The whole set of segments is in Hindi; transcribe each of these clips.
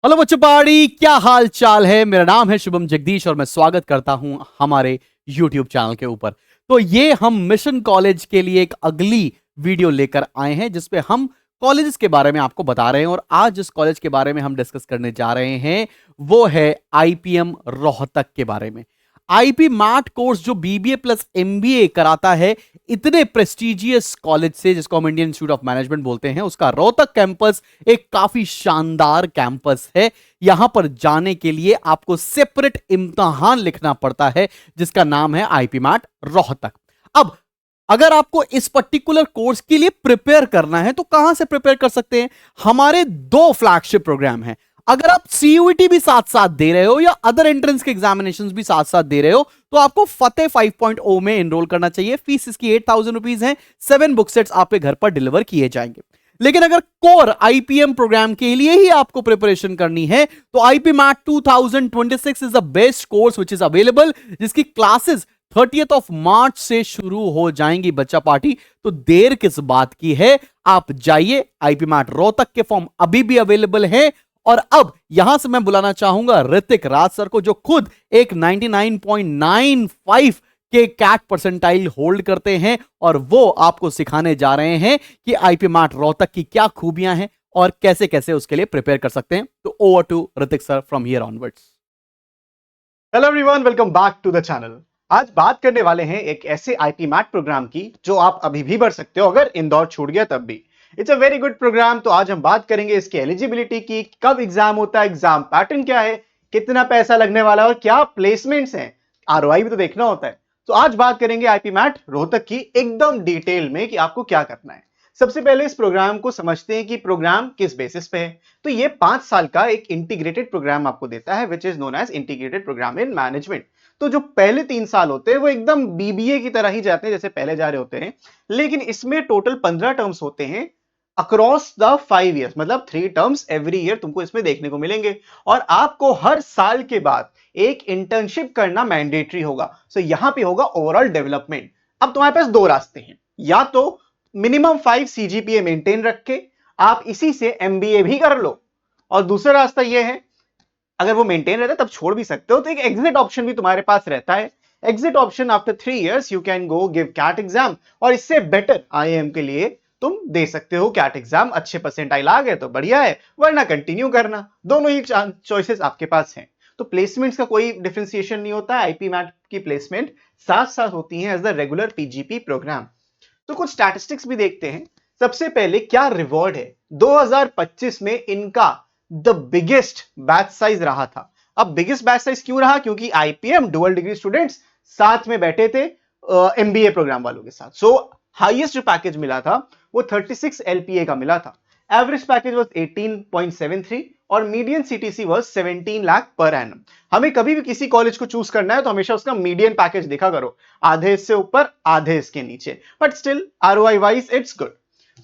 हेलो बच्चों पार्टी, क्या हाल चाल है। मेरा नाम है शुभम जगदीश और मैं स्वागत करता हूं हमारे YouTube चैनल के ऊपर। तो ये हम मिशन कॉलेज के लिए एक अगली वीडियो लेकर आए हैं जिसपे हम कॉलेजेस के बारे में आपको बता रहे हैं। और आज जिस कॉलेज के बारे में हम डिस्कस करने जा रहे हैं वो है आईपीएम रोहतक के बारे में। आईपी मैट कोर्स जो बीबीए प्लस एमबीए कराता है इतने प्रेस्टिजियस कॉलेज से, जिसको हम इंडियन इंस्टीट्यूट ऑफ मैनेजमेंट बोलते हैं, उसका रोहतक कैंपस एक काफी शानदार कैंपस है। यहां पर जाने के लिए आपको सेपरेट इम्तिहान लिखना पड़ता है जिसका नाम है आईपी मैट रोहतक। अब अगर आपको इस पर्टिकुलर कोर्स के लिए प्रिपेयर करना है तो कहां से प्रिपेयर कर सकते हैं? हमारे दो फ्लैगशिप प्रोग्राम हैं। अगर आप सीयूईटी भी साथ साथ दे रहे हो या अदर एंट्रेंस के एग्जामिनेशंस भी साथ साथ दे रहे हो तो आपको फतेह 5.0 में एनरोल करना चाहिए। फीस इसकी 8,000 रुपीज है। 7 बुक सेट्स आपके घर पर डिलीवर किए जाएंगे। लेकिन अगर कोर आईपीएम प्रोग्राम के लिए ही आपको प्रिपरेशन करनी है तो IP MAT 2026 is the best course which is available, जिसकी क्लासेस 30th ऑफ मार्च से शुरू हो जाएंगी। बच्चा पार्टी, तो देर किस बात की है, आप जाइए। आईपी मैट रोहतक के फॉर्म अभी भी अवेलेबल है। और अब यहां से मैं बुलाना चाहूंगा ऋतिक राज सर को, जो खुद एक 99.95 के कैट परसेंटाइल होल्ड करते हैं और वो आपको सिखाने जा रहे हैं कि आईपी मैट रोहतक की क्या खूबियां हैं और कैसे कैसे उसके लिए प्रिपेयर कर सकते हैं। तो over to Hrithik sir from here onwards. Hello everyone, welcome back to the channel. आज बात करने वाले हैं एक ऐसे आईपी मैट प्रोग्राम की जो आप अभी भी भर सकते हो अगर इंदौर छूट गया तब भी। It's a very good programme. तो आज हम बात करेंगे इसकी एलिजिबिलिटी की, कब एग्जाम होता है, एग्जाम पैटर्न क्या है, कितना पैसा लगने वाला है और क्या प्लेसमेंट्स हैं। आरओआई भी तो देखना होता है। तो आज बात करेंगे आईपी मैट रोहतक की एकदम डिटेल में कि आपको क्या करना है। सबसे पहले इस प्रोग्राम को समझते हैं कि प्रोग्राम किस बेसिस पे है। तो ये 5 साल का एक इंटीग्रेटेड प्रोग्राम आपको देता है which is known as integrated programme in management. तो जो पहले 3 साल होते हैं वो एकदम बीबीए की तरह ही जाते हैं जैसे पहले जा रहे होते हैं, लेकिन इसमें टोटल 15 टर्म्स होते हैं अक्रॉस द 5 ईयर्स, मतलब 3 टर्म्स एवरी ईयर तुमको इसमें देखने को मिलेंगे। और आपको हर साल के बाद एक इंटर्नशिप करना मैंडेटरी होगा। सो यहां पे होगा ओवरऑल डेवलपमेंट। अब तुम्हारे पास दो रास्ते हैं, या तो मिनिमम 5 सीजीपीए मेंटेन रख के आप इसी से एमबीए भी कर लो, और दूसरा रास्ता यह है अगर वो मेंटेन रहता है तब छोड़ भी सकते हो, तो एक एग्जिट ऑप्शन भी तुम्हारे पास रहता है। Exit option after 3 years you can go give CAT exam, और इससे बेटर आईएएम के लिए तुम दे सकते हो कैट एग्जाम। अच्छे परसेंटाइल आ गए तो बढ़िया है, वरना कंटिन्यू करना। दोनों ही चॉइसेस आपके पास हैं। तो प्लेसमेंट्स का कोई डिफरेंशिएशन नहीं होता है। आईपी मैट की प्लेसमेंट साथ साथ होती है as the regular PGP programme. तो कुछ स्टैटिस्टिक्स भी देखते हैं। सबसे पहले क्या रिवॉर्ड है। 2025 में इनका द बिगेस्ट बैच साइज रहा था। अब बिगेस्ट बैच साइज क्यों रहा? क्योंकि आईपीएम डुअल डिग्री स्टूडेंट्स साथ में बैठे थे एमबीए प्रोग्राम वालों के साथ। सो हाईएस्ट जो पैकेज मिला था वो 36 एलपीए का मिला था। एवरेज पैकेज वाज 18.73 और median CTC was 17 lakh per annum. हमें कभी भी किसी कॉलेज को चूज करना है तो हमेशा उसका मीडियन पैकेज देखा करो, आधे इससे ऊपर आधे इसके नीचे, but still ROI wise it's good.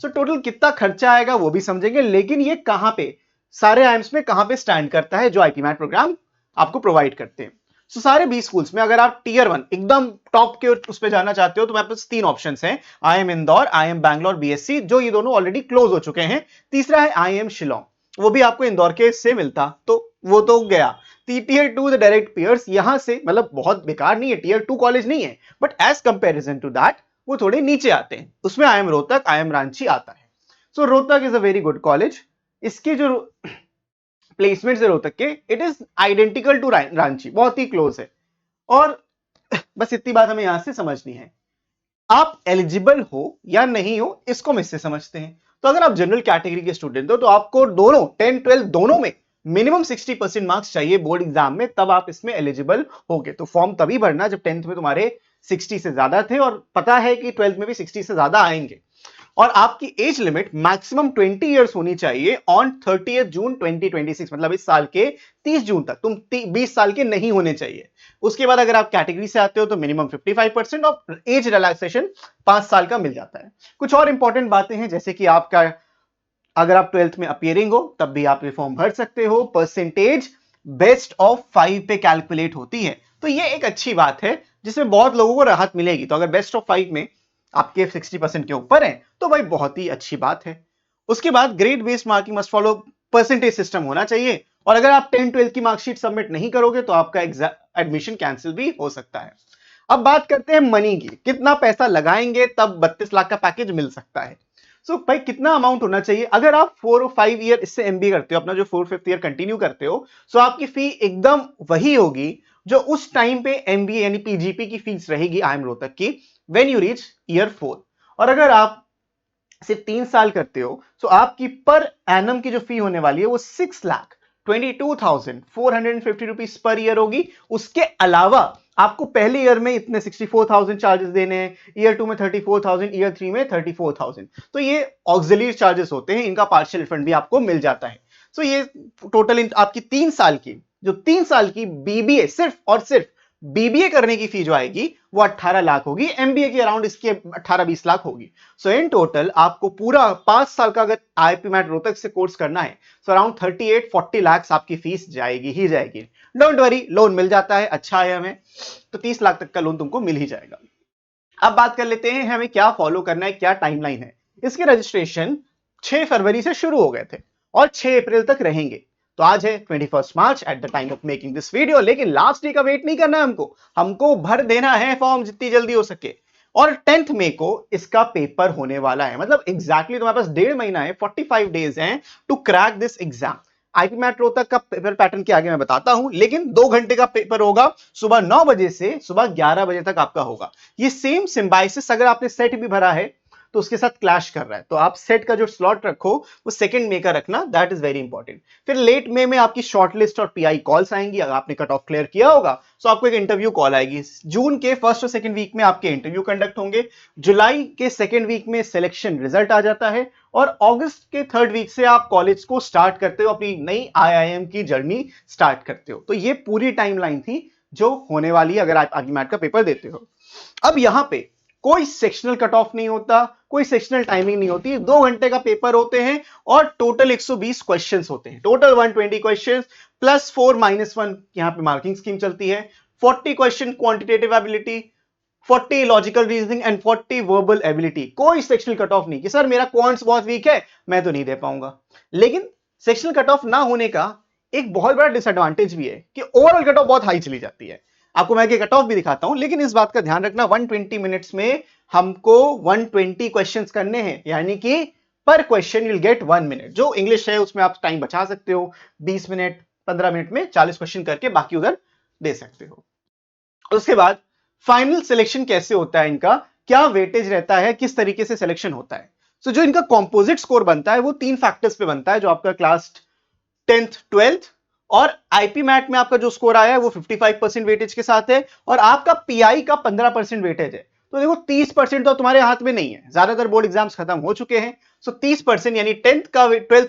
So total कितना खर्चा आएगा वो भी समझेंगे, लेकिन ये कहां पे सारे आईएम्स में कहां पे स्टैंड करता है जो आईपी मैट प्रोग्राम आपको प्रोवाइड करते हैं। सो सारे 20 स्कूल्स में अगर आप टीयर 1 एकदम टॉप के उस पे जाना चाहते हो तो मेरे पास 3 ऑप्शंस हैं। IIM Indore, IIM Bangalore BSc, जो ये दोनों ऑलरेडी क्लोज हो चुके हैं। तीसरा है आईएम शिलोंग, वो भी आपको इंदौर के से मिलता तो वो तो गया। टीयर 2 द डायरेक्ट पियर्स, यहां से मतलब बहुत बेकार नहीं है, टीयर 2 कॉलेज नहीं है, but as comparison to that वो थोड़े नीचे आते हैं। उसमें आईएम रोहतक, आईएम रांची आता है। So Rohtak is a very good college. इसके जो प्लेसमेंट्स रोहतक के, it is identical to Ranchi, बहुत ही क्लोज है। और बस इतनी बात हमें यहां से समझनी है, आप एलिजिबल हो या नहीं हो इसको हम इससे समझते हैं। तो अगर आप जनरल कैटेगरी के स्टूडेंट हो तो आपको दोनों 10 12 दोनों में मिनिमम 60% मार्क्स चाहिए बोर्ड एग्जाम में, तब आप इसमें एलिजिबल होगे। तो फॉर्म तभी भरना जब 10th में तुम्हारे 60 से ज्यादा थे और पता है कि 12th में भी 60 से ज्यादा आएंगे। और आपकी एज लिमिट मैक्सिमम 20 इयर्स होनी चाहिए ऑन 30 जून 2026, मतलब इस साल के 30 जून तक तुम 20 साल के नहीं होने चाहिए। उसके बाद अगर आप कैटेगरी से आते हो तो मिनिमम 55% और एज रिलैक्सेशन 5 साल का मिल जाता है। कुछ और इंपॉर्टेंट बातें हैं, जैसे कि आपका अगर आप 12th में अपीयरिंग हो तब भी आप ये फॉर्म भर सकते हो। परसेंटेज बेस्ट ऑफ 5 पे कैलकुलेट होती है, तो ये एक अच्छी बात है जिसमें बहुत लोगों को राहत मिलेगी। तो अगर बेस्ट ऑफ 5 में आपके 60% के ऊपर है तो भाई बहुत ही अच्छी बात है। उसके बाद grade based marking must follow percentage system होना चाहिए, और अगर आप 10-12 की मार्कशीट सबमिट नहीं करोगे तो आपका एडमिशन कैंसिल भी हो सकता है। अब बात करते हैं मनी की, कितना पैसा लगाएंगे तब 32 लाख का पैकेज मिल सकता है। सो भाई कितना अमाउंट होना चाहिए? अगर आप 4 और 5 ईयर इससे एमबीए करते हो, अपना जो 4-5 ईयर कंटिन्यू करते हो, सो आपकी फी एकदम वही होगी जो उस टाइम पे एमबीए यानी पीजीपी की फीस रहेगी IIM रोहतक की व्हेन यू रीच ईयर 4। और अगर आप सिर्फ 3 साल करते हो तो आपकी पर एनम की जो फी होने वाली है वो 6,22,450 रुपीज पर ईयर होगी। उसके अलावा आपको पहले ईयर में इतने 64,000 चार्जेस देने हैं, ईयर 2 में 34,000, ईयर 3 में 34,000। तो ये ऑक्सिलरी चार्जेस होते हैं, इनका पार्शियल रिफंड भी आपको मिल जाता है। सो ये टोटल आपकी 3 साल की, जो 3 साल की बीबीए सिर्फ और सिर्फ बीबीए करने की फी जो आएगी वो 18 लाख होगी, एमबीए के अराउंड इसकी 18-20 लाख होगी। सो इन टोटल आपको पूरा 5 साल का अगर आईआईपी मैट रोहतक से कोर्स करना है तो अराउंड 38-40 लाख आपकी फीस जाएगी ही जाएगी। डोंट वरी, लोन मिल जाता है, अच्छा है हमें, तो 30 लाख तक का लोन तुमको मिल ही जाएगा। अब बात कर लेते हैं हमें क्या फॉलो करना है, क्या टाइमलाइन है। इसके रजिस्ट्रेशन 6 फरवरी से शुरू हो गए थे और 6 अप्रैल तक रहेंगे। तो आज है 21 March at the time of making this video, लेकिन लास्ट डे का वेट नहीं करना है हमको भर देना है फॉर्म जितनी जल्दी हो सके। और 10th मई को इसका पेपर होने वाला है, मतलब एग्जैक्टली तुम्हारे पास 1.5 महीना है, 45 डेज हैं to crack this exam. IP MAT Rohtak का पेपर पैटर्न के आगे मैं बताता हूं, लेकिन 2 घंटे का पेपर होगा, सुबह 9 बजे से सुबह 11 बजे तक आपका होगा। ये सेम सिम्बाइसिस अगर आपने सेट भी भरा है तो उसके साथ क्लैश कर रहा है, तो आप सेट का जो स्लॉट रखो वो 2 मई का रखना, दैट इज वेरी इंपॉर्टेंट। फिर लेट मई में आपकी शॉर्टलिस्ट और पीआई कॉल्स आएंगी, अगर आपने कट ऑफ क्लियर किया होगा तो आपको एक इंटरव्यू कॉल आएगी। जून के फर्स्ट और सेकंड वीक में आपके इंटरव्यू कंडक्ट होंगे, जुलाई के सेकंड वीक में सिलेक्शन रिजल्ट आ जाता है, और अगस्त के थर्ड वीक से आप कॉलेज को स्टार्ट करते हो, अपनी नई आईआईएम की जर्नी स्टार्ट करते हो। तो ये पूरी टाइमलाइन थी जो होने वाली है अगर आप आईआईएम मैट का पेपर देते हो। अब यहां पे कोई सेक्शनल कट ऑफ नहीं होता, कोई सेक्शनल टाइमिंग नहीं होती, 2 घंटे का पेपर होते हैं और टोटल 120 क्वेश्चंस होते हैं, टोटल 120 क्वेश्चंस प्लस 4 -1 यहां पे मार्किंग स्कीम चलती है। 40 question quantitative ability, 40 logical reasoning and 40 verbal ability. कोई सेक्शनल कट ऑफ नहीं कि सर मेरा क्वांट्स बहुत वीक है मैं तो नहीं दे पाऊंगा। लेकिन सेक्शनल कट ऑफ ना होने का एक बहुत बड़ा डिसएडवांटेज भी है कि ओवरऑल कट ऑफ बहुत हाई चली जाती है। आपको मैं कट ऑफ भी दिखाता हूं, लेकिन इस बात का ध्यान रखना 120 मिनट्स में हमको 120 क्वेश्चंस करने हैं, यानी कि पर question you will get 1 minute. जो इंग्लिश है उसमें आप टाइम बचा सकते हो, 20 मिनट 15 मिनट में 40 क्वेश्चन करके बाकी उधर दे सकते हो। उसके बाद फाइनल सिलेक्शन कैसे होता है, इनका क्या वेटेज रहता है, किस तरीके से सिलेक्शन होता है। तो जो इनका कॉम्पोजिट स्कोर बनता है वो 3 फैक्टर्स पे बनता है, जो आपका क्लास 10th 12th और आईपी मैट में आपका जो स्कोर आया है वो 55% वेटेज के साथ है, और आपका पीआई का 15% वेटेज है। तो देखो 30% तो तुम्हारे हाथ में नहीं है, ज्यादातर बोर्ड एग्जाम्स खत्म हो चुके हैं। सो 30% यानी 12th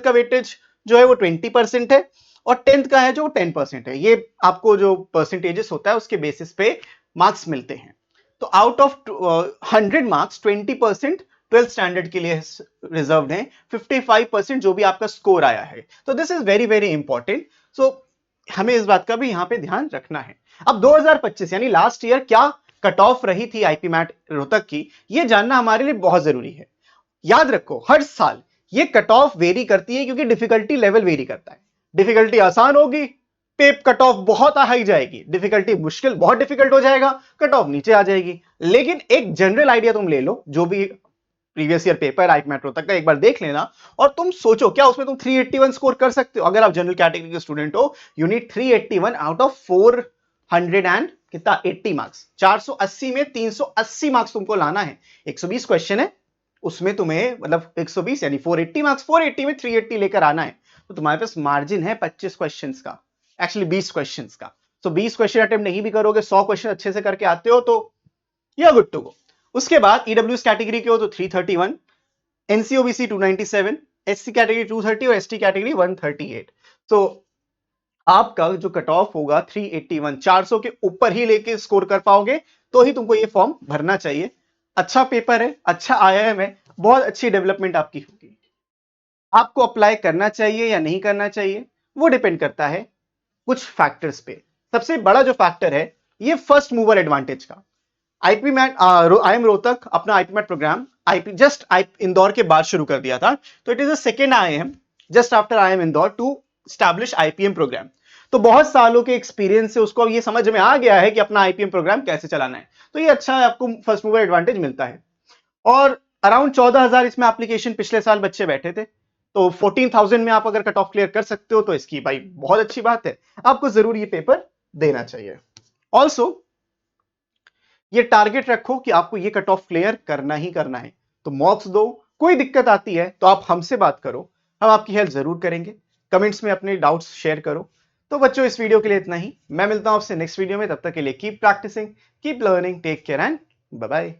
का वेटेज जो है वो 20% है, और 10th का है जो 10% है। ये आपको जो परसेंटेजेस होता है उसके बेसिस पे मार्क्स मिलते हैं। तो out of 100 marks 20% 12th standard के लिए रिजर्व्ड है, 55% जो भी आपका स्कोर आया है। तो this is very very important. So हमें इस बात का भी यहां पे ध्यान रखना है। अब 2025 यानी लास्ट ईयर क्या कट ऑफ रही थी आईपी मैट रोहतक की, ये जानना हमारे लिए बहुत जरूरी है। याद रखो हर साल ये कट ऑफ वेरी करती है क्योंकि डिफिकल्टी लेवल वेरी करता है। डिफिकल्टी आसान होगी पेप कट ऑफ बहुत हाई जाएगी, डिफिकल्टी मुश्किल बहुत डिफिकल्ट हो जाएगा कट ऑफ नीचे आ जाएगी। लेकिन एक जनरल आइडिया तुम ले लो, जो भी previous year paper IIM MAT Rohtak का एक बार देख लेना और तुम सोचो क्या उसमें तुम 381 स्कोर कर सकते हो। अगर आप जनरल कैटेगरी के स्टूडेंट हो, you need 381 out of 400 and कितना 80 मार्क्स, 480 में 380 मार्क्स तुमको लाना है। 120 क्वेश्चन है, उसमें तुम्हें मतलब 120 यानी 480 मार्क्स, 480 में 380 लेकर आना है। तो तुम्हारे पास मार्जिन है 25 क्वेश्चंस का, एक्चुअली 20 क्वेश्चंस का। तो 20 क्वेश्चन अटेम्प्ट नहीं भी करोगे, 100 क्वेश्चन अच्छे से करके आते हो तो you are good to go. उसके बाद ईडब्ल्यूएस कैटेगरी के हो तो 331, एनसीओबीसी 297, एससी कैटेगरी 230 और एसटी कैटेगरी 138। तो आपका जो कट ऑफ होगा 381, 400 के ऊपर ही लेके स्कोर कर पाओगे तो ही तुमको ये फॉर्म भरना चाहिए। अच्छा पेपर है, अच्छा आईआईएम है, बहुत अच्छी डेवलपमेंट आपकी होगी। आपको अप्लाई करना चाहिए या नहीं करना चाहिए वो डिपेंड करता है कुछ फैक्टर्स पे। सबसे बड़ा जो फैक्टर है ये फर्स्ट मूवर एडवांटेज का। आईपी मैट आईआईएम रोहतक अपना आईपी मैट प्रोग्राम इंदौर के बाद शुरू कर दिया था, तो it is a second IIM just after IIM Indore to establish IPM programme. तो बहुत सालों के एक्सपीरियंस से उसको ये समझ में आ गया है कि अपना आईपीएम प्रोग्राम कैसे चलाना है। तो ये अच्छा है, आपको फर्स्ट मूवर एडवांटेज मिलता है। और अराउंड 14,000 इसमें एप्लीकेशन पिछले साल बच्चे बैठे थे। तो 14,000 में आप अगर कट ऑफ क्लियर कर सकते हो तो इसकी भाई बहुत अच्छी बात है, आपको जरूर ये पेपर देना चाहिए। ऑल्सो ये टारगेट रखो कि आपको ये कट ऑफ क्लियर करना ही करना है, तो मॉक्स दो। कोई दिक्कत आती है तो आप हमसे बात करो, हम आपकी हेल्प जरूर करेंगे। कमेंट्स में अपने डाउट्स शेयर करो। तो बच्चों इस वीडियो के लिए इतना ही, मैं मिलता हूं आपसे नेक्स्ट वीडियो में। तब तक के लिए keep practising, keep learning, take care and bye bye.